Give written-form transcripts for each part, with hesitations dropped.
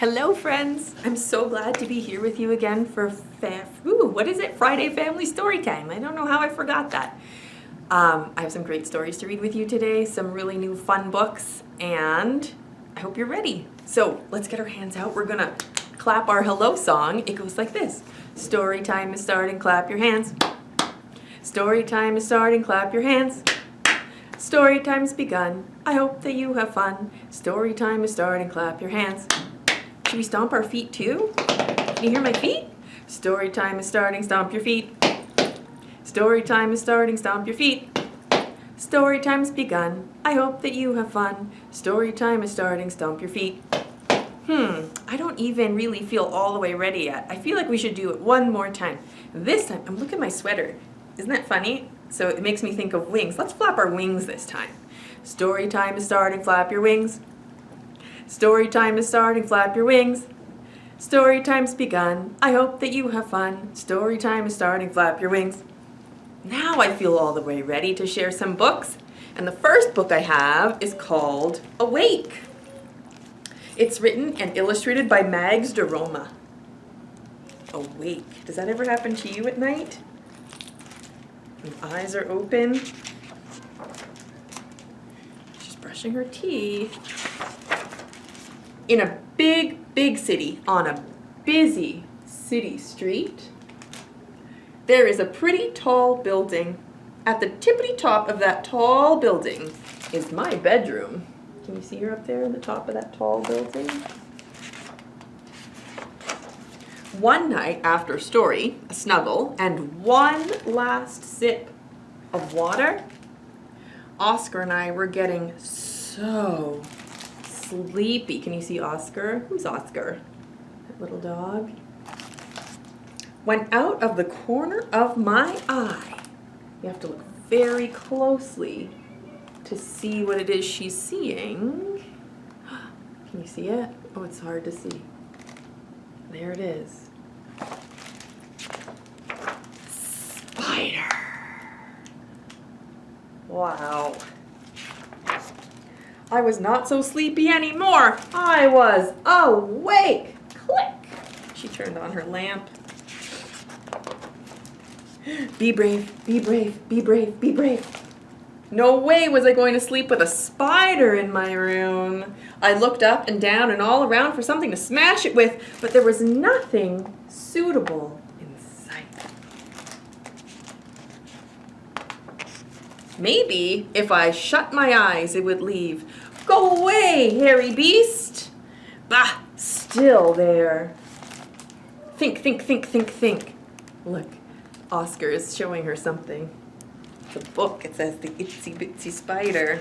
Hello friends! I'm so glad to be here with you again for Friday Family Storytime. I don't know how I forgot that. I have some great stories to read with you today, some really new fun books, and I hope you're ready. So let's get our hands out. We're gonna clap our hello song. It goes like this. Story time is starting, clap your hands. Story time is starting, clap your hands. Story time's begun. I hope that you have fun. Story time is starting, clap your hands. Should we stomp our feet too? Can you hear my feet? Story time is starting, stomp your feet. Story time is starting, stomp your feet. Story time's begun. I hope that you have fun. Story time is starting, stomp your feet. I don't even really feel all the way ready yet. I feel like we should do it one more time. This time, look at my sweater. Isn't that funny? So it makes me think of wings. Let's flap our wings this time. Story time is starting, flap your wings. Story time is starting, flap your wings. Story time's begun. I hope that you have fun. Story time is starting, flap your wings. Now I feel all the way ready to share some books. And the first book I have is called Awake. It's written and illustrated by Mags DeRoma. Awake. Does that ever happen to you at night? When eyes are open. She's brushing her teeth. In a big city, on a busy city street, there is a pretty tall building. At the tippity top of that tall building is my bedroom. Can you see her up there on the top of that tall building? One night after a story, a snuggle, and one last sip of water, Oscar and I were getting so sleepy. Can you see Oscar? Who's Oscar? That little dog. When out of the corner of my eye, you have to look very closely to see what it is she's seeing. Can you see it? Oh, it's hard to see. There it is. Spider. Wow. I was not so sleepy anymore. I was awake. Click. She turned on her lamp. Be brave, be brave, be brave, be brave. No way was I going to sleep with a spider in my room. I looked up and down and all around for something to smash it with, but there was nothing suitable in sight. Maybe if I shut my eyes, it would leave. Go away, hairy beast! Bah, still there. Think, think, think, think, think. Look, Oscar is showing her something. The book, it says the itsy bitsy spider.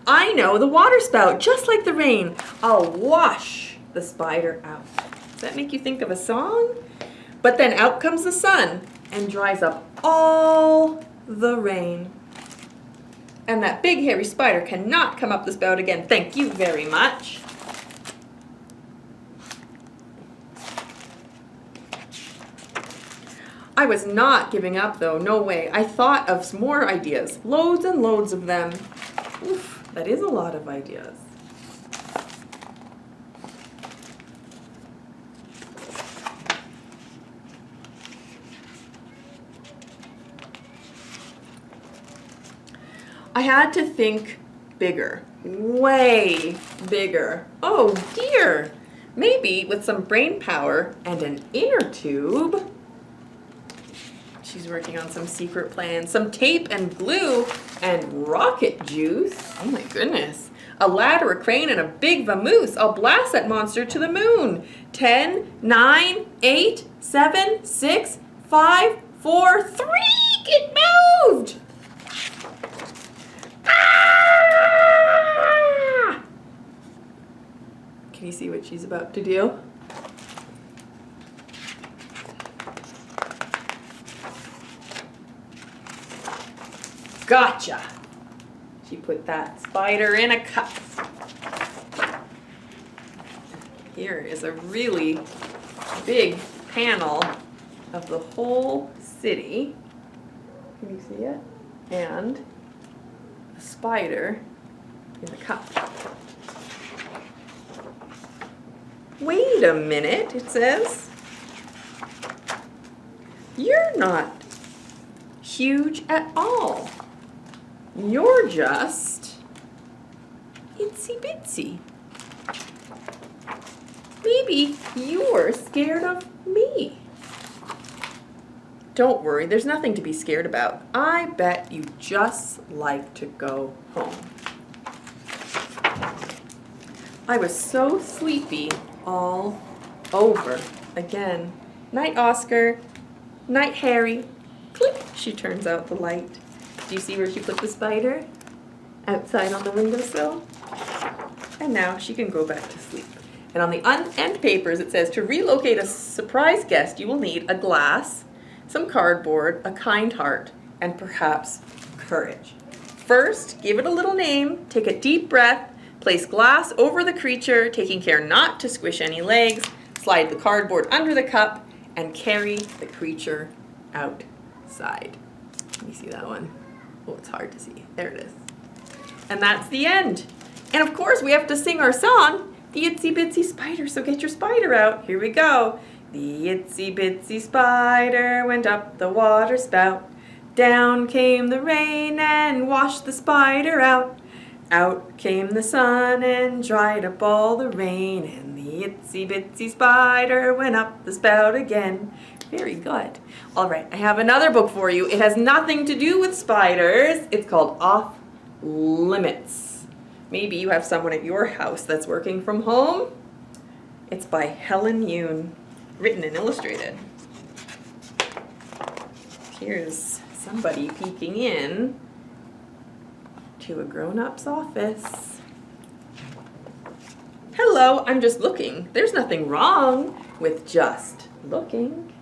I know, the water spout, just like the rain. I'll wash the spider out. Does that make you think of a song? But then out comes the sun and dries up all the rain. And that big hairy spider cannot come up the spout again. Thank you very much. I was not giving up though, no way. I thought of some more ideas, loads and loads of them. Oof, that is a lot of ideas. I had to think bigger, way bigger. Oh dear, maybe with some brain power and an inner tube. She's working on some secret plans, some tape and glue and rocket juice. Oh my goodness. A ladder, a crane, and a big vamoose. I'll blast that monster to the moon. 10, 9, 8, 7, 6, 5, 4, 3. It moved! Ah! Can you see what she's about to do? Gotcha! She put that spider in a cup. Here is a really big panel of the whole city. Can you see it? And a spider in the cup. Wait wait a minute, it says. You're not huge at all. You're just itsy bitsy. Maybe you're scared of me. Don't worry, there's nothing to be scared about. I bet you just like to go home. I was so sleepy all over again. Night, Oscar. Night, Harry. Click, she turns out the light. Do you see where she put the spider? Outside on the windowsill. And now she can go back to sleep. And on the end papers it says, to relocate a surprise guest, you will need a glass, some cardboard, a kind heart, and perhaps courage. First, give it a little name, take a deep breath, place glass over the creature, taking care not to squish any legs, slide the cardboard under the cup, and carry the creature outside. Let me see that one. Oh, it's hard to see. There it is. And that's the end. And of course, we have to sing our song, The Itsy Bitsy Spider. So get your spider out. Here we go. The itsy bitsy spider went up the water spout. Down came the rain and washed the spider out. Out came the sun and dried up all the rain. And the itsy bitsy spider went up the spout again. Very good. All right, I have another book for you. It has nothing to do with spiders. It's called Off Limits. Maybe you have someone at your house that's working from home. It's by Helen Yoon, written and illustrated. Here's somebody peeking in to a grown-up's office. Hello, I'm just looking. There's nothing wrong with just looking.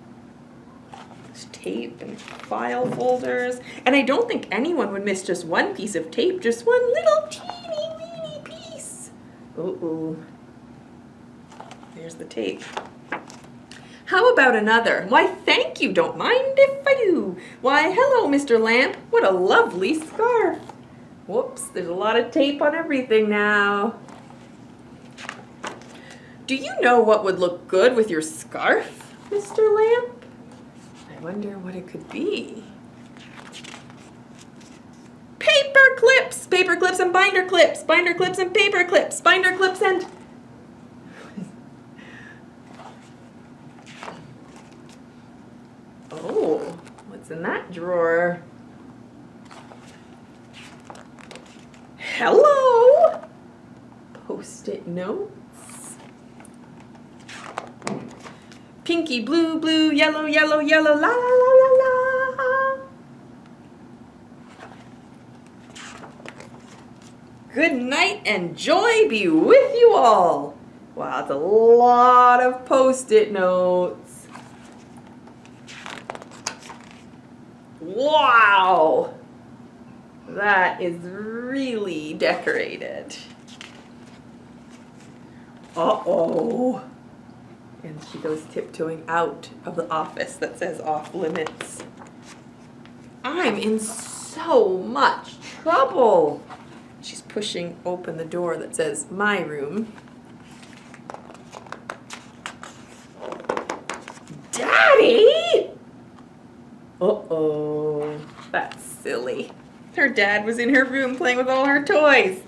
There's tape and file folders. And I don't think anyone would miss just one piece of tape, just one little teeny weeny piece. Uh-oh. There's the tape. How about another? Why, thank you. Don't mind if I do. Why, hello, Mr. Lamp. What a lovely scarf. Whoops, there's a lot of tape on everything now. Do you know what would look good with your scarf, Mr. Lamp? I wonder what it could be. Paper clips and binder clips and paper clips, binder clips and... Oh, what's in that drawer? Hello! Post-it notes. Pinky, blue, blue, yellow, yellow, yellow, la la la la la. Good night and joy be with you all. Wow, that's a lot of post-it notes. Wow! That is really decorated. Uh-oh. And she goes tiptoeing out of the office that says Off Limits. I'm in so much trouble. She's pushing open the door that says My Room. Daddy! Uh-oh. That's silly. Her dad was in her room playing with all her toys.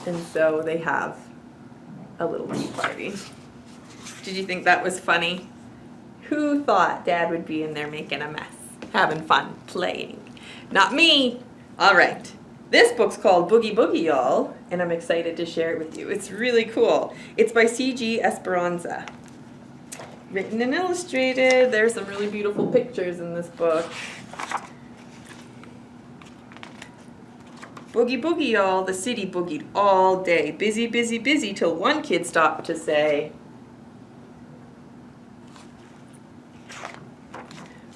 And so they have a little tea party. Did you think that was funny? Who thought Dad would be in there making a mess, having fun, playing? Not me. All right. This book's called Boogie Boogie, y'all, and I'm excited to share it with you. It's really cool. It's by C.G. Esperanza. Written and illustrated. There's some really beautiful pictures in this book. Boogie Boogie, y'all. The city boogied all day. Busy, busy, busy, till one kid stopped to say,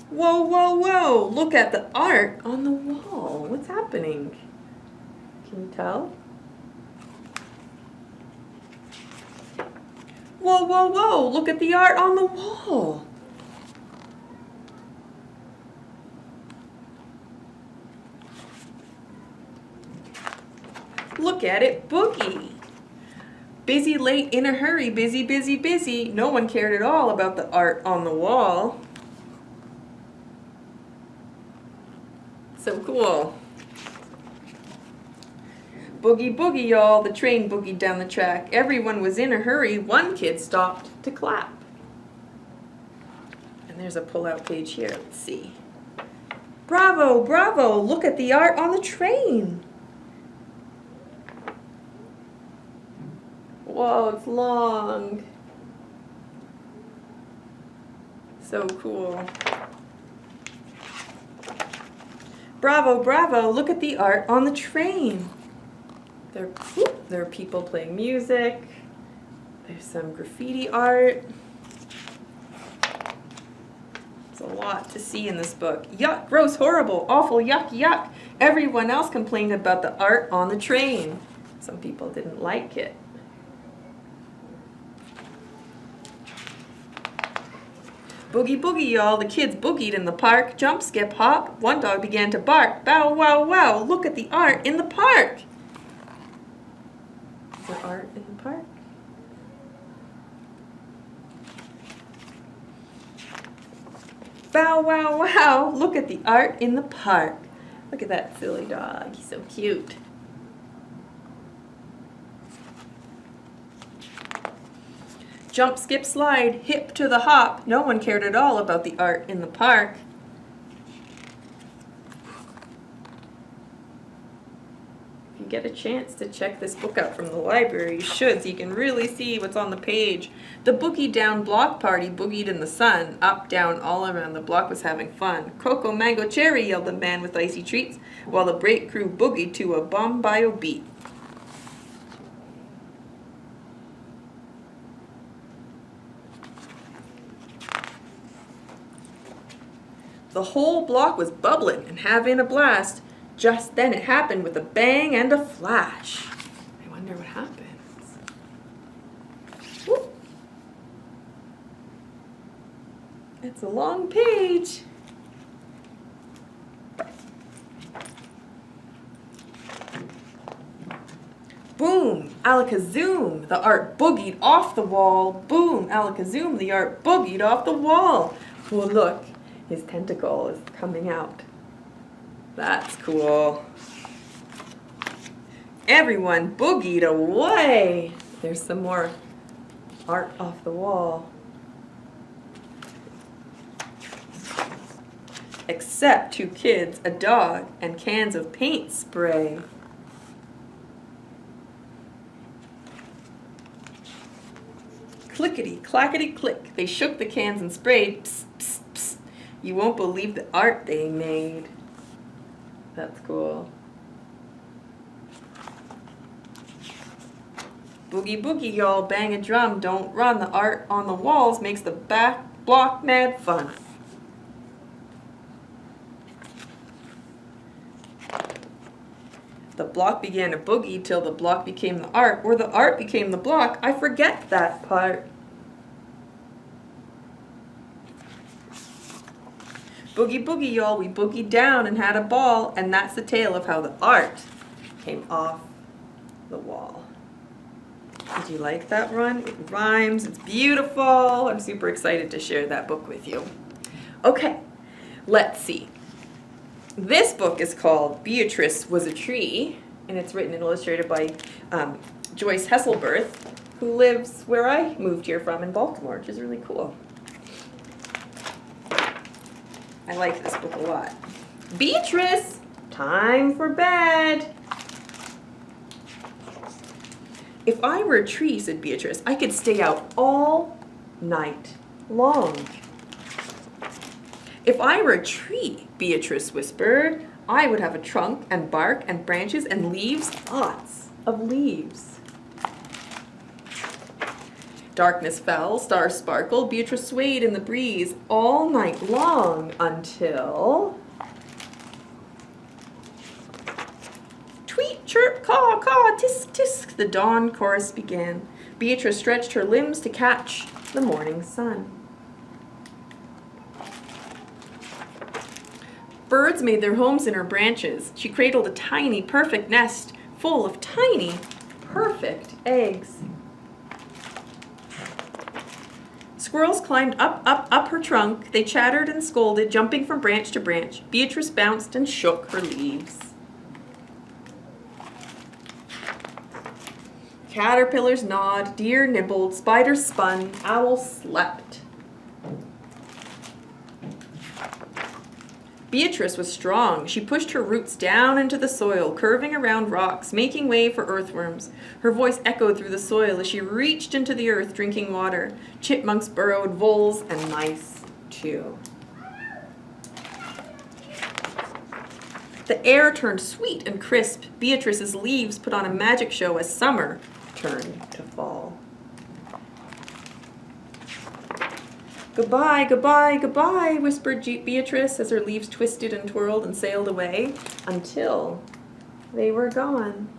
whoa, whoa, whoa, look at the art on the wall. What's happening? Can you tell? Whoa, whoa, whoa, look at the art on the wall. Look at it boogie. Busy, late, in a hurry, busy, busy, busy. No one cared at all about the art on the wall. So cool. Boogie boogie, y'all, the train boogied down the track. Everyone was in a hurry. One kid stopped to clap. And there's a pull-out page here. Let's see. Bravo, bravo, look at the art on the train. Whoa, it's long. So cool. Bravo, bravo, look at the art on the train. There are people playing music. There's some graffiti art. There's a lot to see in this book. Yuck, gross, horrible, awful, yuck, yuck. Everyone else complained about the art on the train. Some people didn't like it. Boogie boogie, y'all, the kids boogied in the park. Jump, skip, hop. One dog began to bark. Bow, wow, wow, look at the art in the park. Is there art in the park? Bow, wow, wow, look at the art in the park. Look at that silly dog, he's so cute. Jump, skip, slide, hip to the hop. No one cared at all about the art in the park. If you get a chance to check this book out from the library, you should, so you can really see what's on the page. The boogie down block party boogied in the sun. Up, down, all around the block was having fun. Cocoa, mango, cherry, yelled the man with icy treats, while the break crew boogied to a bombio beat. The whole block was bubbling and having a blast. Just then it happened with a bang and a flash. I wonder what happens. Whoop. It's a long page. Boom, alakazoom, the art boogied off the wall. Boom, alakazoom, the art boogied off the wall. Well, look. His tentacle is coming out. That's cool. Everyone boogied away. There's some more art off the wall. Except two kids, a dog, and cans of paint spray. Clickety, clackety, click. They shook the cans and sprayed. Psst, psst, psst. You won't believe the art they made. That's cool. Boogie boogie, y'all, bang a drum, don't run. The art on the walls makes the back block mad fun. The block began to boogie till the block became the art, or the art became the block. I forget that part. Boogie boogie, y'all, we boogied down and had a ball, and that's the tale of how the art came off the wall. Did you like that run? It rhymes, it's beautiful. I'm super excited to share that book with you. Okay, let's see. This book is called Beatrice Was a Tree, and it's written and illustrated by Joyce Hesselberth, who lives where I moved here from in Baltimore, which is really cool. I like this book a lot. Beatrice, time for bed. If I were a tree, said Beatrice, I could stay out all night long. If I were a tree, Beatrice whispered, I would have a trunk and bark and branches and leaves, lots of leaves. Darkness fell, stars sparkled, Beatrice swayed in the breeze all night long until... Tweet, chirp, caw, caw, tisk, tisk, the dawn chorus began. Beatrice stretched her limbs to catch the morning sun. Birds made their homes in her branches. She cradled a tiny, perfect nest full of tiny, perfect eggs. Squirrels climbed up her trunk. They chattered and scolded, jumping from branch to branch. Beatrice bounced and shook her leaves. Caterpillars gnawed, deer nibbled, spiders spun, owls slept. Beatrice was strong. She pushed her roots down into the soil, curving around rocks, making way for earthworms. Her voice echoed through the soil as she reached into the earth, drinking water. Chipmunks burrowed, voles, and mice, too. The air turned sweet and crisp. Beatrice's leaves put on a magic show as summer turned to fall. Goodbye, goodbye, goodbye, whispered Beatrice as her leaves twisted and twirled and sailed away until they were gone.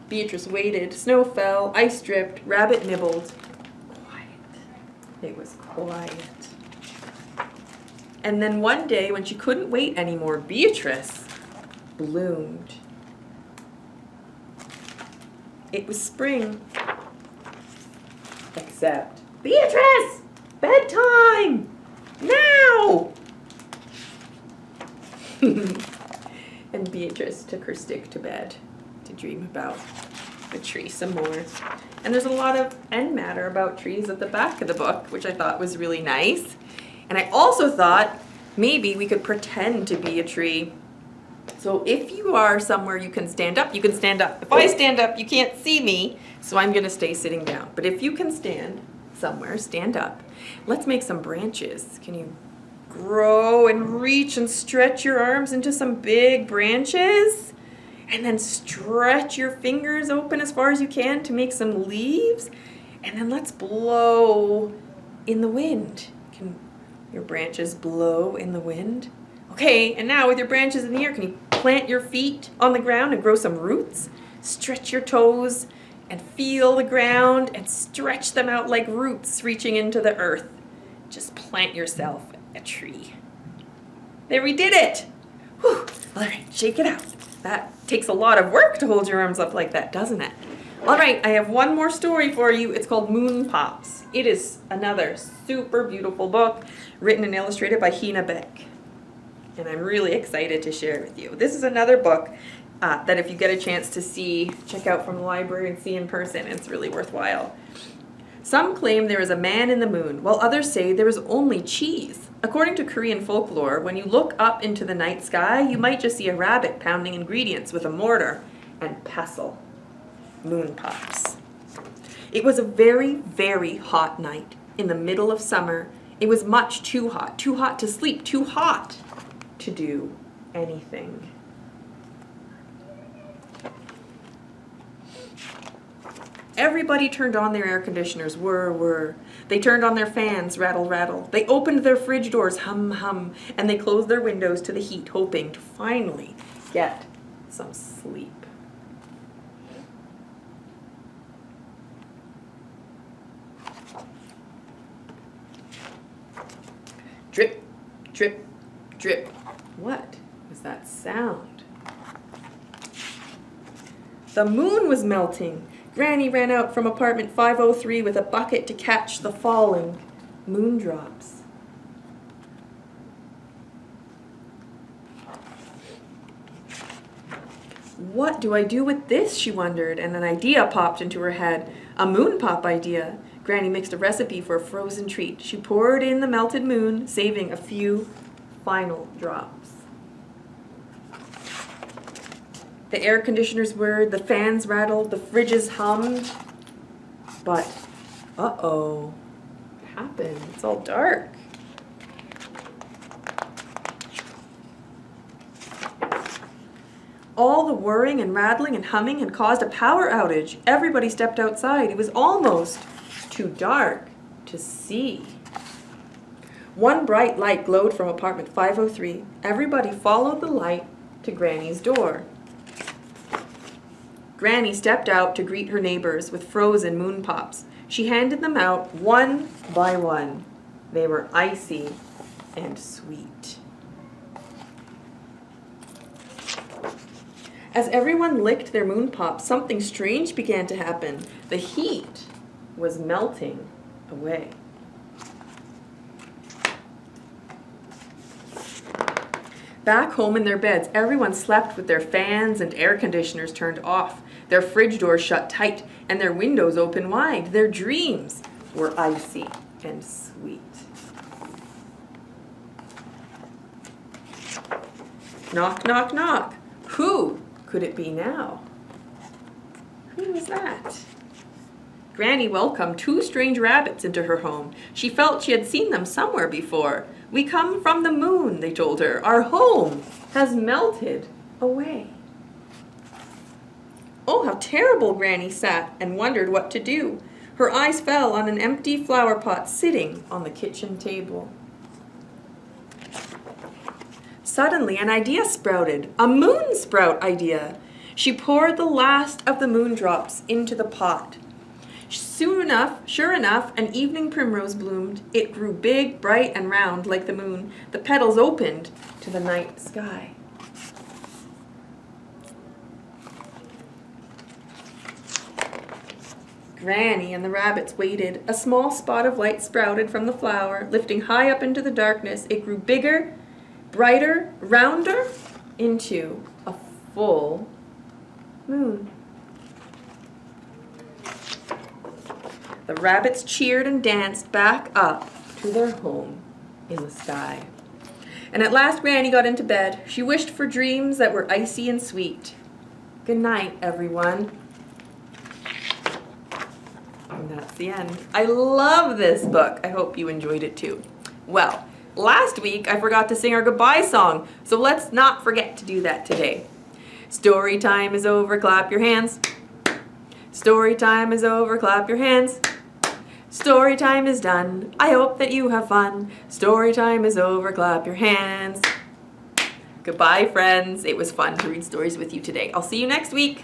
Beatrice waited. Snow fell, ice dripped, rabbit nibbled. Quiet. It was quiet. And then one day, when she couldn't wait anymore, Beatrice bloomed. It was spring. Except, Beatrice! Bedtime! Now! And Beatrice took her stick to bed to dream about the tree some more. And there's a lot of end matter about trees at the back of the book, which I thought was really nice. And I also thought maybe we could pretend to be a tree. So if you are somewhere you can stand up, you can stand up. If I stand up, you can't see me, so I'm gonna stay sitting down. But if you can stand somewhere, stand up. Let's make some branches. Can you grow and reach and stretch your arms into some big branches? And then stretch your fingers open as far as you can to make some leaves. And then let's blow in the wind. Can your branches blow in the wind? Okay, and now with your branches in the air, can you plant your feet on the ground and grow some roots? Stretch your toes and feel the ground and stretch them out like roots reaching into the earth. Just plant yourself a tree. There, we did it! Whew. All right, shake it out. That takes a lot of work to hold your arms up like that, doesn't it? All right, I have one more story for you. It's called Moon Pops. It is another super beautiful book written and illustrated by Biggg. And I'm really excited to share it with you. This is another book that if you get a chance to see, check out from the library and see in person. It's really worthwhile. Some claim there is a man in the moon, while others say there is only cheese. According to Korean folklore, when you look up into the night sky, you might just see a rabbit pounding ingredients with a mortar and pestle. Moon Pops. It was a very, very hot night in the middle of summer. It was much too hot to sleep, too hot to do anything. Everybody turned on their air conditioners, whir. They turned on their fans, rattle, rattle. They opened their fridge doors, hum, hum. And they closed their windows to the heat, hoping to finally get some sleep. Drip, drip, drip. What was that sound? The moon was melting. Granny ran out from apartment 503 with a bucket to catch the falling moondrops. What do I do with this, she wondered, and an idea popped into her head. A moon pop idea. Granny mixed a recipe for a frozen treat. She poured in the melted moon, saving a few final drops. The air conditioners whirred, the fans rattled, the fridges hummed. But, uh-oh, what happened? It's all dark. All the whirring and rattling and humming had caused a power outage. Everybody stepped outside. It was almost too dark to see. One bright light glowed from apartment 503. Everybody followed the light to Granny's door. Granny stepped out to greet her neighbors with frozen moon pops. She handed them out one by one. They were icy and sweet. As everyone licked their moon pops, something strange began to happen. The heat was melting away. Back home in their beds, everyone slept with their fans and air conditioners turned off, their fridge doors shut tight, and their windows open wide. Their dreams were icy and sweet. Knock, knock, knock. Who could it be now? Who was that? Granny welcomed 2 strange rabbits into her home. She felt she had seen them somewhere before. "We come from the moon," they told her. "Our home has melted away." Oh, how terrible! Granny sat and wondered what to do. Her eyes fell on an empty flower pot sitting on the kitchen table. Suddenly, an idea sprouted, a moon sprout idea. She poured the last of the moon drops into the pot. Sure enough, an evening primrose bloomed. It grew big, bright, and round like the moon. The petals opened to the night sky. Granny and the rabbits waited. A small spot of light sprouted from the flower, lifting high up into the darkness. It grew bigger, brighter, rounder, into a full moon. The rabbits cheered and danced back up to their home in the sky. And at last Granny got into bed. She wished for dreams that were icy and sweet. Good night, everyone. And that's the end. I love this book. I hope you enjoyed it too. Well, last week I forgot to sing our goodbye song, so let's not forget to do that today. Story time is over, clap your hands. Story time is over, clap your hands. Story time is done. I hope that you have fun. Story time is over, clap your hands. Goodbye, friends. It was fun to read stories with you today. I'll see you next week.